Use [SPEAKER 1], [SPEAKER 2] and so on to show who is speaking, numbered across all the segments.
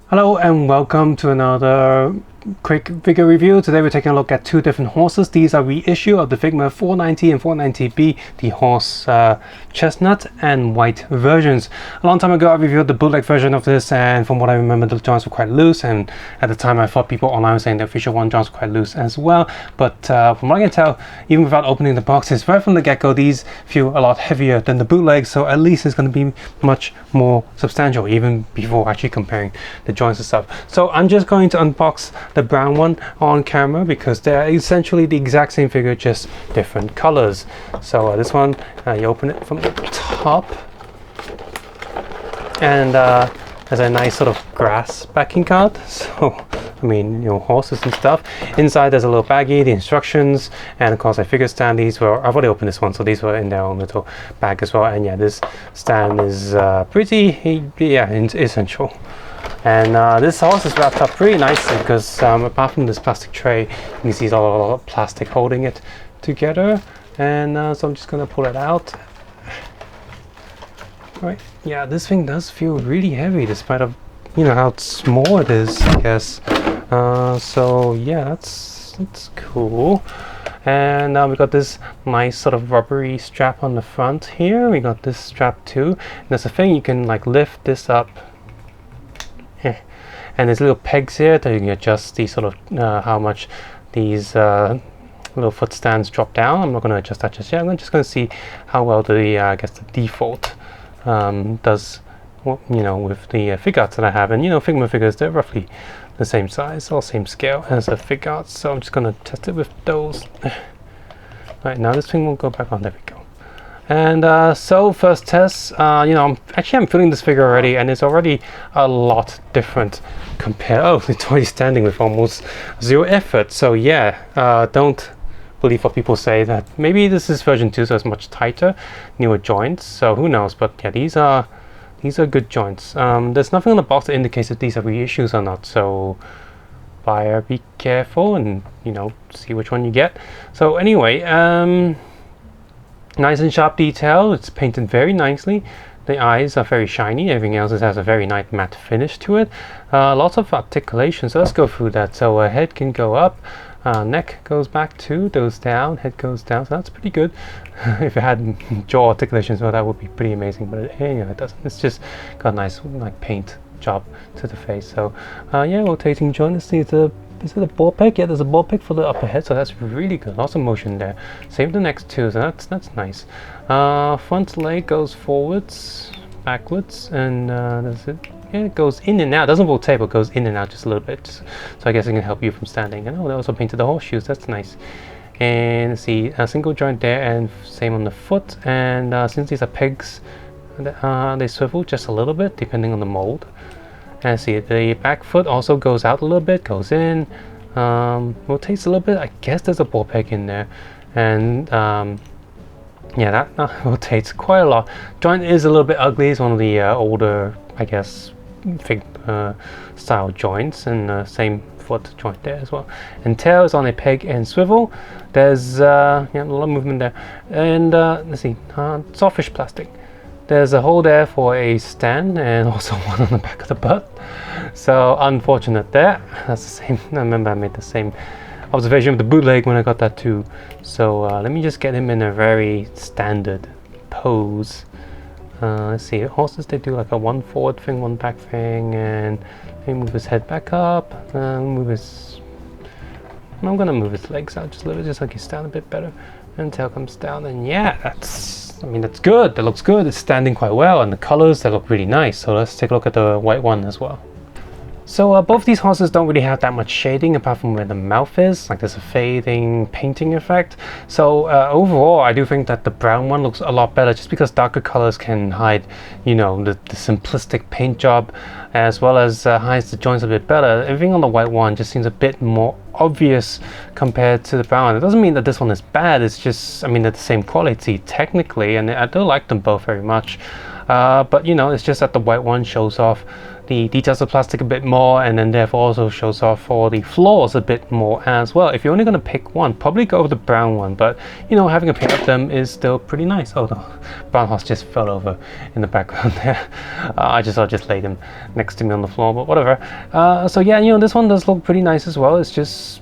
[SPEAKER 1] Hello and welcome to another quick figure review. Today we're taking a look at two different horses. These are reissue of the Figma 490 and 490B, the horse chestnut and white versions. A long time ago I reviewed the bootleg version of this, and from what I remember the joints were quite loose, and at the time I thought people online were saying the official one joints were quite loose as well. But from what I can tell, even without opening the boxes, right from the get-go these feel a lot heavier than the bootleg, so at least it's going to be much more substantial even before actually comparing the joints and stuff. So I'm just going to unbox the brown one on camera because they're essentially the exact same figure, just different colors. So this one, you open it from the top, and there's a nice sort of grass backing card. So I mean, you know, horses and stuff. Inside there's a little baggie, the instructions, and of course I figure stand. These were, I've already opened this one, so these were in their own little bag as well. And yeah, this stand is pretty, yeah, essential. And this horse is wrapped up pretty nicely because apart from this plastic tray, you can see a lot of plastic holding it together. And so I'm just gonna pull it out. Right, yeah, this thing does feel really heavy despite of, you know, how small it is, I guess. So yeah, that's cool. And we got this nice sort of rubbery strap on the front here. We got this strap too. And there's a thing you can like lift this up. And there's little pegs here that you can adjust the sort of how much these little foot stands drop down. I'm not going to adjust that just yet. I'm just going to see how well the I guess the default does, you know, with the figure arts that I have. And you know, Figma figures, they're roughly the same size or same scale as the figure arts, so I'm just going to test it with those. Right, now this thing will go back on. There we go. And so first test, you know, I'm feeling this figure already, and it's already a lot different compared. Oh, it's already standing with almost zero effort. So yeah, don't believe what people say that maybe this is version 2, so it's much tighter, newer joints. So who knows? But yeah, these are good joints. There's nothing on the box that indicates if these are reissues or not. So buyer, be careful, and you know, see which one you get. So anyway, nice and sharp detail. It's painted very nicely. The eyes are very shiny. Everything else has a very nice matte finish to it. Lots of articulation. So let's go through that. So head can go up, neck goes back too, goes down, head goes down. So that's pretty good. If it had jaw articulations, well, that would be pretty amazing. But you know, it doesn't. It's just got a nice like paint job to the face. So yeah, rotating joint. Let's see. Is it a ball peg? Yeah, there's a ball peg for the upper head, so that's really good. Lots of motion there. Same the next two, so that's nice. Front leg goes forwards, backwards, and that's it. Yeah, it goes in and out. It doesn't rotate, but goes in and out just a little bit. So I guess it can help you from standing. And oh, they also painted the horseshoes. That's nice. And see, a single joint there, and same on the foot. And since these are pegs, they swivel just a little bit depending on the mold. And see, the back foot also goes out a little bit, goes in, rotates a little bit. I guess there's a ball peg in there, and yeah, that rotates quite a lot. Joint is a little bit ugly. It's one of the older, I guess, fig style joints, and same foot joint there as well. And tail is on a peg and swivel. There's yeah, a lot of movement there. And let's see, softish plastic. There's a hole there for a stand, and also one on the back of the butt. So unfortunate there. That's the same. I remember I made the same observation with the bootleg when I got that too. So let me just get him in a very standard pose. Let's see, horses, they do like a one forward thing, one back thing, and maybe move his head back up. I'm gonna move his legs out just a little bit, just so he can stand a bit better. And tail comes down, and yeah, I mean, that's good. That looks good. It's standing quite well, and the colors, they look really nice. So let's take a look at the white one as well. So both these horses don't really have that much shading apart from where the mouth is. Like there's a fading painting effect. So overall, I do think that the brown one looks a lot better, just because darker colors can hide, you know, the simplistic paint job, as well as hides the joints a bit better. Everything on the white one just seems a bit more obvious compared to the brown. It doesn't mean that this one is bad. It's just, I mean, they're the same quality technically, and I do like them both very much. But you know, it's just that the white one shows off the details of plastic a bit more, and then therefore also shows off all the flaws a bit more as well. If you're only going to pick one, probably go with the brown one, but you know, having a pair of them is still pretty nice. Oh, the brown horse just fell over in the background there. I just laid him next to me on the floor, but whatever. So yeah, you know, this one does look pretty nice as well. It's just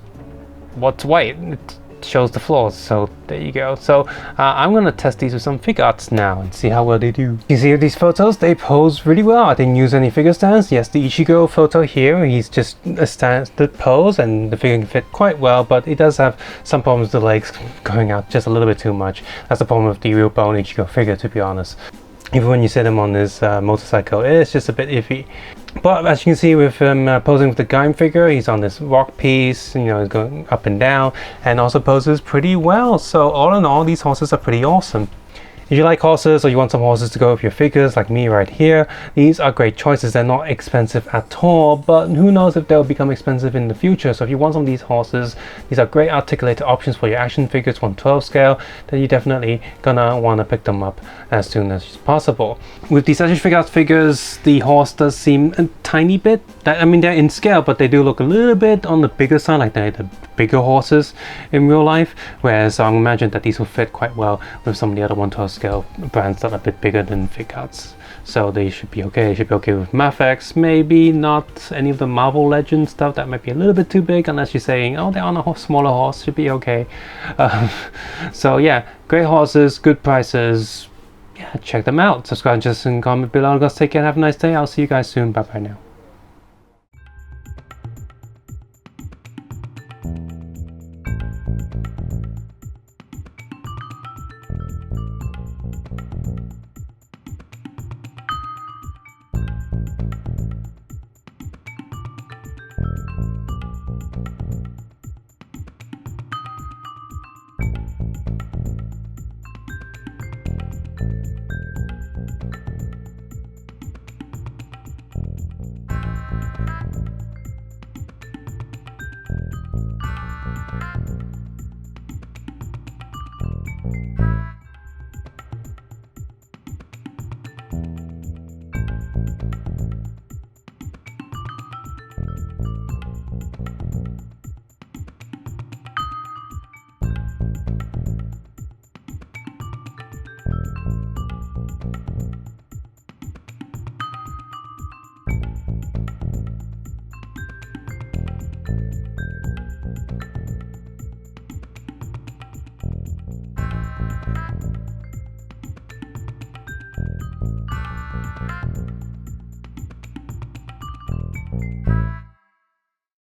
[SPEAKER 1] what's white. It shows the flaws, so there you go. So I'm gonna test these with some fig arts now and see how well they do. You see these photos, they pose really well. I didn't use any figure stands. Yes, the Ichigo photo here, he's just a standard pose and the figure can fit quite well, but it does have some problems with the legs going out just a little bit too much. That's the problem with the real bone Ichigo figure, to be honest. Even when you sit him on this motorcycle, it's just a bit iffy. But as you can see with him posing with the Gaim figure, he's on this rock piece, you know, he's going up and down, and also poses pretty well. So all in all, these horses are pretty awesome. If you like horses or you want some horses to go with your figures like me right here, these are great choices. They're not expensive at all, but who knows if they'll become expensive in the future. So if you want some of these horses, these are great articulated options for your action figures 1/12 scale, then you're definitely gonna want to pick them up as soon as possible. With these action figures, the horse does seem a tiny bit, I mean, they're in scale, but they do look a little bit on the bigger side, like they're the bigger horses in real life, whereas I imagine that these will fit quite well with some of the other 1/12 scale brands that are a bit bigger than Figuarts. So they should be okay. They should be okay with Mafex, maybe not any of the Marvel Legends stuff. That might be a little bit too big, unless you're saying, oh, they're on a smaller horse, should be okay. So yeah, great horses, good prices. Yeah, check them out. Subscribe, just and comment below. Guys, take care and have a nice day. I'll see you guys soon. Bye bye now.